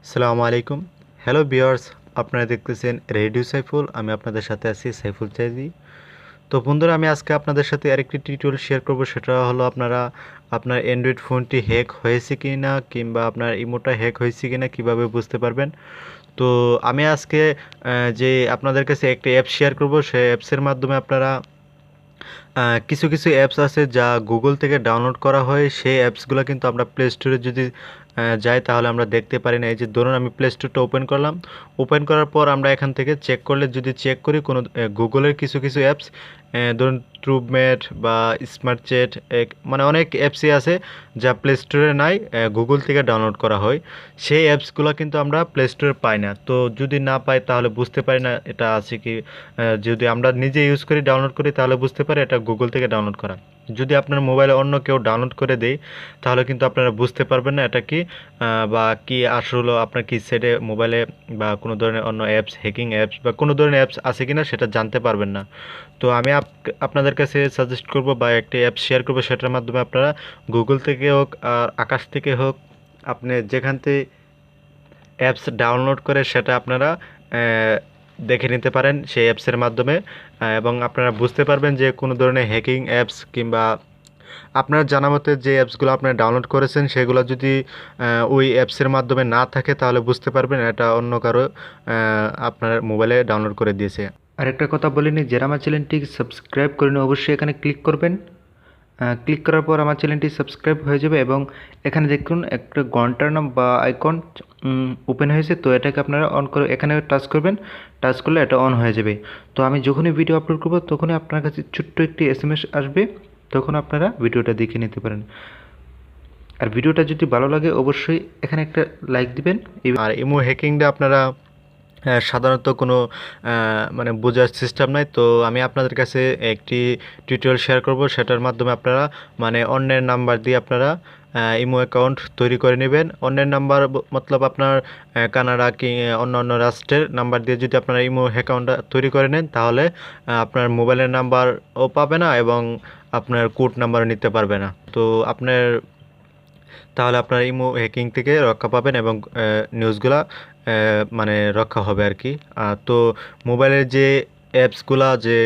আসসালামু আলাইকুম। Hello viewers, আপনারা দেখতেছেন রেডিও সাইফুল। আমি আপনাদের সাথে আছি সাইফুল চাইদি। তো বন্ধুরা, আমি আজকে আপনাদের সাথে আরেকটি টিউটোরিয়াল শেয়ার করব। সেটা হলো আপনার অ্যান্ড্রয়েড ফোনটি হ্যাক হয়েছে কি না, কিংবা আপনার ইমোটা হ্যাক হয়েছে কি না কীভাবে বুঝতে পারবেন। তো আমি আজকে যে আপনাদের কাছে একটা অ্যাপ শেয়ার করব, সেই অ্যাপসের মাধ্যমে আপনারা কিছু কিছু অ্যাপস আছে যা গুগল থেকে ডাউনলোড করা হয়। সেই অ্যাপসগুলো কিন্তু আমরা প্লে স্টোরে যদি যাই তাহলে আমরা দেখতে পারি না। এই যে ধরুন, আমি প্লে স্টোরটা ওপেন করলাম। ওপেন করার পর আমরা এখান থেকে চেক করলে, যদি চেক করি কোনো গুগলের কিছু কিছু অ্যাপস, ধরুন ট্রুবমেট বা স্মার্ট চ্যাট, মানে অনেক অ্যাপসই আছে যা প্লে স্টোরে নাই, গুগল থেকে ডাউনলোড করা হয়। সেই অ্যাপসগুলো কিন্তু আমরা প্লে স্টোরে পাই না। তো যদি না পাই তাহলে বুঝতে পারি না এটা আছে কি। যদি আমরা নিজে ইউজ করি, ডাউনলোড করি, তাহলে বুঝতে পারি এটা গুগল থেকে ডাউনলোড করা। যদি আপনার মোবাইলে অন্য কেউ ডাউনলোড করে দেয় তাহলে কিন্তু আপনারা বুঝতে পারবেন না এটা কি, বা কি আসলে আপনার কি সেটে মোবাইলে বা কোনো ধরনের অন্য অ্যাপস, হ্যাকিং অ্যাপস বা কোনো ধরনের অ্যাপস আছে কিনা সেটা জানতে পারবেন না। তো আমি আপনাদের কাছে সাজেস্ট করব বা একটি অ্যাপ শেয়ার করব, সেটার মাধ্যমে আপনারা গুগল থেকে হোক আর আকাশ থেকে হোক, আপনি যেখান থেকে অ্যাপস ডাউনলোড করে সেটা আপনারা দেখে নিতে পারেন সেই অ্যাপসের মাধ্যমে। এবং আপনারা বুঝতে পারবেন যে কোনো ধরনের হ্যাকিং অ্যাপস কিংবা আপনার জানা মতে যে অ্যাপসগুলো আপনারা ডাউনলোড করেছেন সেগুলো যদি ওই অ্যাপসের মাধ্যমে না থাকে তাহলে বুঝতে পারবেন এটা অন্য কারো আপনার মোবাইলে ডাউনলোড করে দিয়েছে। আরেকটা কথা বলিনি, যারা আমার চ্যানেলটি সাবস্ক্রাইব করেন অবশ্যই এখানে ক্লিক করবেন। ক্লিক করার পর আমার চ্যানেলটি সাবস্ক্রাইব হয়ে যাবে এবং এখানে দেখুন একটা ঘন্টার নাম বা আইকন ওপেন হয়েছে। তো এটাকে আপনারা অন করে এখানে টাচ করবেন। টাচ করলে এটা অন হয়ে যাবে। তো আমি যখনই ভিডিও আপলোড করব তখনই আপনার কাছে ছোট্ট একটি এসএমএস আসবে, তখন আপনারা ভিডিওটা দেখে নিতে পারেন। আর ভিডিওটা যদি ভালো লাগে অবশ্যই এখানে একটা লাইক দিবেন। আর ইমো হ্যাকিংটা আপনারা সাধারণত কোনো মানে বোঝার সিস্টেম নাই। তো আমি আপনাদের কাছে একটি টিউটোরিয়াল শেয়ার করব, সেটার মাধ্যমে আপনারা মানে অন্যের নাম্বার দিয়ে আপনারা ইমো অ্যাকাউন্ট তৈরি করে নেবেন। অন্যের নাম্বার মতলব আপনার কানাডা কি অন্য অন্য রাষ্ট্রের নাম্বার দিয়ে যদি আপনারা ইমো অ্যাকাউন্টটা তৈরি করে নেন তাহলে আপনার মোবাইলের নাম্বারও পাবে না এবং আপনার কোড নাম্বারও নিতে পারবে না। তো তাহলে আপনার ইমো হ্যাকিং থেকে রক্ষা পাবেন এবং নিউজগুলা মানে রক্ষা হবে আর কি। তো মোবাইলের যে অ্যাপসগুলা, যে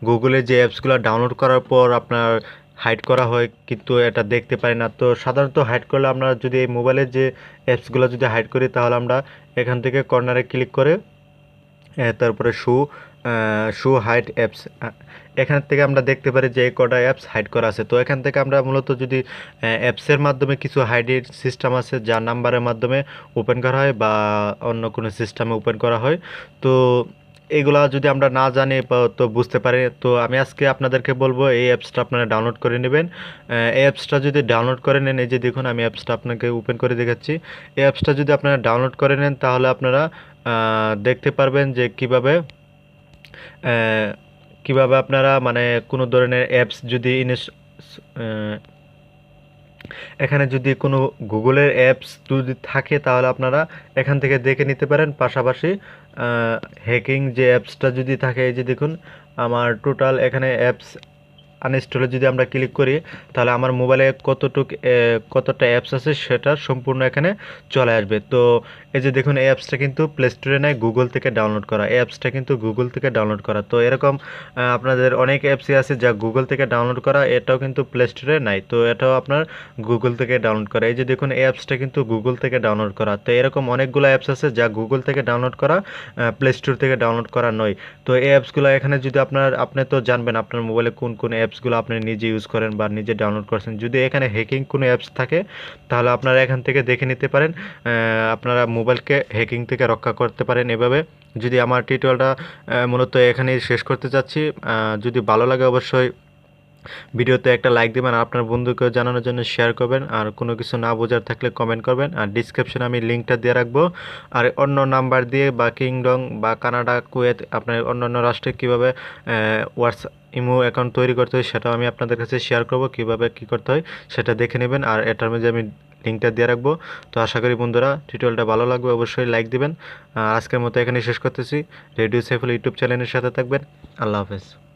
গুগলের যে অ্যাপসগুলো ডাউনলোড করার পর আপনার হাইড করা হয় কিন্তু এটা দেখতে পাই না। তো সাধারণত হাইড করলে আমরা যদি এই মোবাইলের যে অ্যাপসগুলো যদি হাইড করি তাহলে আমরা এখান থেকে কর্নারে ক্লিক করে তারপরে শো হাইড অ্যাপস, এখান থেকে আমরা দেখতে পারি যে কটা অ্যাপস হাইড করা আছে। তো এখান থেকে আমরা মূলত যদি অ্যাপসের মাধ্যমে কিছু হাইডের সিস্টেম আছে যা নাম্বারের মাধ্যমে ওপেন করা হয় বা অন্য কোনো সিস্টেমে ওপেন করা হয়, তো এগুলা যদি আমরা না জানি তো বুঝতে পারি। তো আমি আজকে আপনাদেরকে বলবো এই অ্যাপসটা আপনারা ডাউনলোড করে নেবেন। এই অ্যাপসটা যদি ডাউনলোড করে নেন, এই যে দেখুন আমি অ্যাপসটা আপনাকে ওপেন করে দেখাচ্ছি। এই অ্যাপসটা যদি আপনারা ডাউনলোড করে নেন তাহলে আপনারা দেখতে পারবেন যে কিভাবে আপনারা মানে কোনো ধরনের অ্যাপস যদি এখানে যদি কোনো গুগলের অ্যাপস যদি থাকে তাহলে আপনারা এখান থেকে দেখে নিতে পারেন। পাশাপাশি হ্যাকিং যে অ্যাপসটা যদি থাকে, এই যে দেখুন আমার টোটাল এখানে অ্যাপস আনইনস্টলে যদি আমরা ক্লিক করি তাহলে আমার মোবাইলে কতটা অ্যাপস আছে সেটা সম্পূর্ণ এখানে চলে আসবে। তো এই যে দেখুন এই অ্যাপসটা কিন্তু প্লে স্টোরে নাই, গুগল থেকে ডাউনলোড করা। এই অ্যাপসটা কিন্তু গুগল থেকে ডাউনলোড করা। তো এরকম আপনাদের অনেক অ্যাপসই আছে যা গুগল থেকে ডাউনলোড করা, এটাও কিন্তু প্লে স্টোরে নাই। তো এটাও আপনার গুগল থেকে ডাউনলোড করা। এই যে দেখুন এই অ্যাপসটা কিন্তু গুগল থেকে ডাউনলোড করা। তো এরকম অনেকগুলো অ্যাপস আছে যা গুগল থেকে ডাউনলোড করা, প্লে স্টোর থেকে ডাউনলোড করা নয়। তো এই অ্যাপসগুলো এখানে যদি আপনি তো জানবেন আপনার মোবাইলে কোন কোন অ্যাপসগুলো আপনি নিজে ইউজ করেন বা নিজে ডাউনলোড করেছেন। যদি এখানে হ্যাকিং কোনো অ্যাপস থাকে তাহলে আপনারা এখান থেকে দেখে নিতে পারেন, আপনারা মোবাইলকে হ্যাকিং থেকে রক্ষা করতে পারেন এভাবে। যদি আমার টিউটোরিয়ালটা মূলত এখানেই শেষ করতে চাচ্ছি। যদি ভালো লাগে অবশ্যই ভিডিওতে একটা লাইক দেবেন, আর আপনার বন্ধুকেও জানানোর জন্য শেয়ার করবেন। আর কোনো কিছু না বোঝার থাকলে কমেন্ট করবেন, আর ডিসক্রিপশনে আমি লিঙ্কটা দিয়ে রাখবো। আর অন্য নাম্বার দিয়ে বা কিংডম বা কানাডা, কুয়েত, আপনার অন্যান্য রাষ্ট্রে কীভাবে ইমো অ্যাকাউন্ট তৈরি করতে হয় সেটাও আমি আপনাদের কাছে শেয়ার করব, কীভাবে কী করতে হয় সেটা দেখে নেবেন। আর এটার মধ্যে আমি লিঙ্কটা দিয়ে রাখবো। তো আশা করি বন্ধুরা টিউটোরিয়ালটা ভালো লাগবে, অবশ্যই লাইক দিবেন। আজকের মতো এখানে শেষ করতেছি। রেডিও সাইফুল ইউটিউব চ্যানেলের সাথে থাকবেন। আল্লাহ হাফেজ।